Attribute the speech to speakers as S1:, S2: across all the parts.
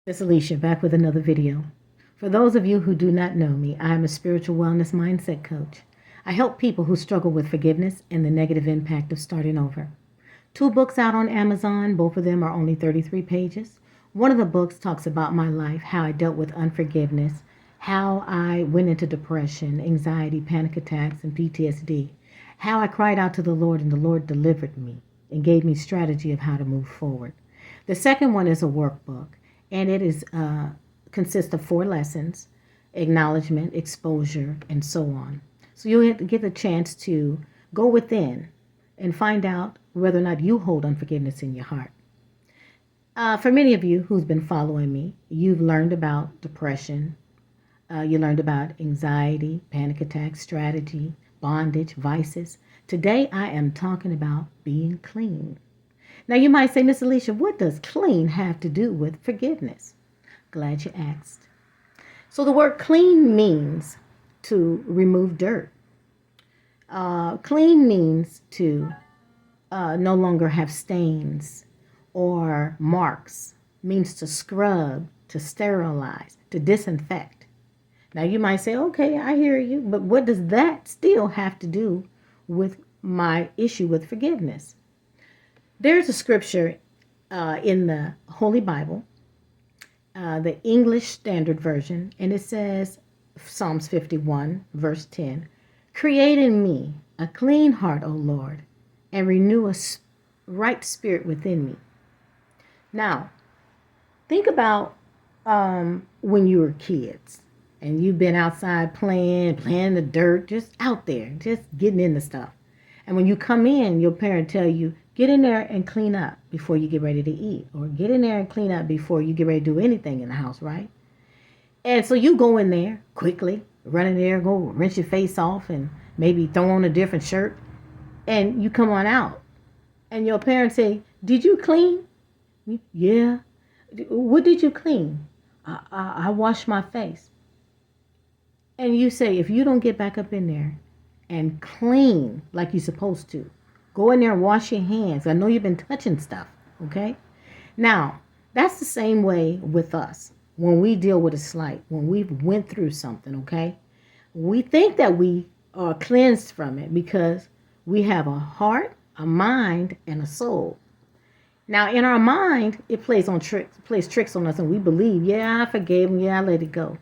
S1: It's Alicia back with another video. For those of you who do not know me, I am a spiritual wellness mindset coach. I help people who struggle with forgiveness and the negative impact of starting over. 2 books out on Amazon, both of them are only 33 pages. One of the books talks about my life, how I dealt with unforgiveness, how I went into depression, anxiety, panic attacks, and PTSD, how I cried out to the Lord and the Lord delivered me and gave me strategy of how to move forward. The second one is a workbook, and it is consists of 4 lessons: acknowledgement, exposure, and so on. So you'll get a chance to go within and find out whether or not you hold unforgiveness in your heart. For many of you who's been following me, you've learned about depression, you learned about anxiety, panic attacks, strategy, bondage, vices. Today I am talking about being clean. Now you might say, Miss Alicia, what does clean have to do with forgiveness? Glad you asked. So the word clean means to remove dirt. Clean means to no longer have stains or marks, means to scrub, to sterilize, to disinfect. Now you might say, okay, I hear you, but what does that still have to do with my issue with forgiveness? There's a scripture in the Holy Bible, the English Standard Version, and it says, Psalms 51, verse 10, "Create in me a clean heart, O Lord, and renew a right spirit within me." Now, think about when you were kids and you've been outside playing in the dirt, just out there, just getting into stuff. And when you come in, your parent tell you, get in there and clean up before you get ready to eat, or get in there and clean up before you get ready to do anything in the house, right? And so you go in there quickly, run in there, go rinse your face off and maybe throw on a different shirt, and you come on out. And your parents say, did you clean? Yeah. What did you clean? I washed my face. And you say, if you don't get back up in there and clean like you're supposed to, go in there and wash your hands. I know you've been touching stuff, okay? Now, that's the same way with us. When we deal with a slight, when we've went through something, okay? We think that we are cleansed from it because we have a heart, a mind, and a soul. Now, in our mind, it plays tricks on us, and we believe, yeah, I forgave him, yeah, I let it go.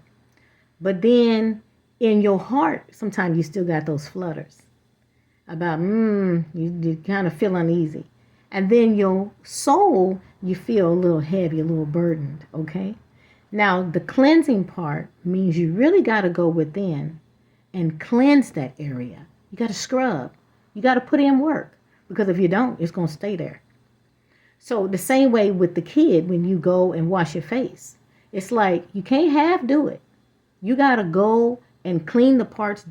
S1: But then in your heart, sometimes you still got those flutters about, you kind of feel uneasy. And then your soul, you feel a little heavy, a little burdened, okay? Now, the cleansing part means you really got to go within and cleanse that area. You got to scrub. You got to put in work, because if you don't, it's going to stay there. So the same way with the kid, when you go and wash your face, it's like you can't half do it. You got to go and clean the parts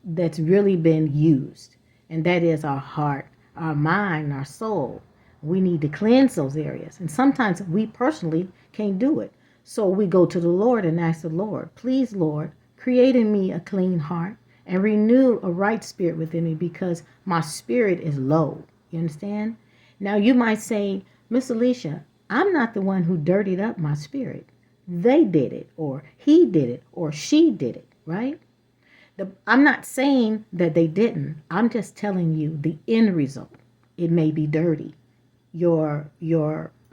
S1: that's really been used. And that is our heart, our mind, our soul. We need to cleanse those areas. And sometimes we personally can't do it. So we go to the Lord and ask the Lord, please, Lord, create in me a clean heart and renew a right spirit within me, because my spirit is low. You understand? Now you might say, Miss Alicia, I'm not the one who dirtied up my spirit. They did it, or he did it, or she did it, right? I'm not saying that they didn't. I'm just telling you the end result. It may be dirty. Your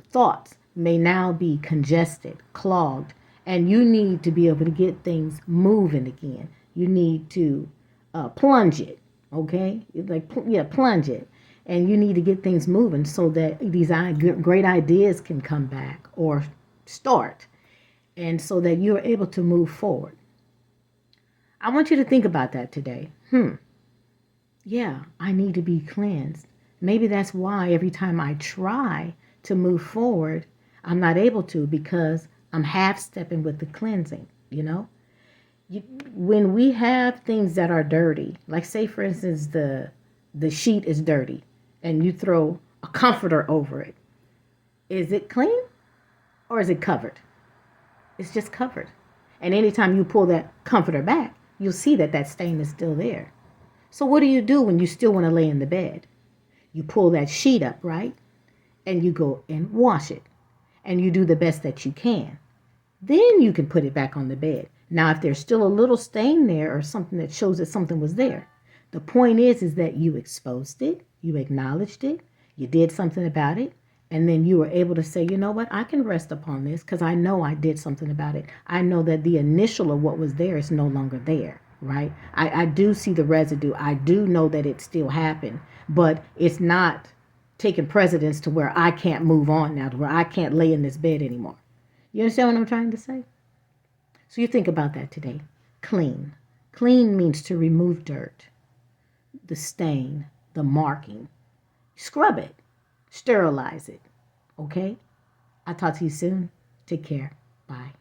S1: thoughts may now be congested, clogged, and you need to be able to get things moving again. You need to plunge it, okay? Plunge it. And you need to get things moving so that these great ideas can come back or start, and so that you're able to move forward. I want you to think about that today. Yeah, I need to be cleansed. Maybe that's why every time I try to move forward, I'm not able to, because I'm half stepping with the cleansing, you know? When we have things that are dirty, like say for instance, the sheet is dirty and you throw a comforter over it. Is it clean or is it covered? It's just covered. And anytime you pull that comforter back, you'll see that stain is still there. So what do you do when you still want to lay in the bed? You pull that sheet up, right? And you go and wash it. And you do the best that you can. Then you can put it back on the bed. Now, if there's still a little stain there or something that shows that something was there, the point is that you exposed it, you acknowledged it, you did something about it, and then you were able to say, you know what, I can rest upon this because I know I did something about it. I know that the initial of what was there is no longer there, right? I do see the residue. I do know that it still happened, but it's not taking precedence to where I can't move on now, to where I can't lay in this bed anymore. You understand what I'm trying to say? So you think about that today. Clean. Clean means to remove dirt, the stain, the marking. Scrub it, sterilize it. Okay? I'll talk to you soon. Take care. Bye.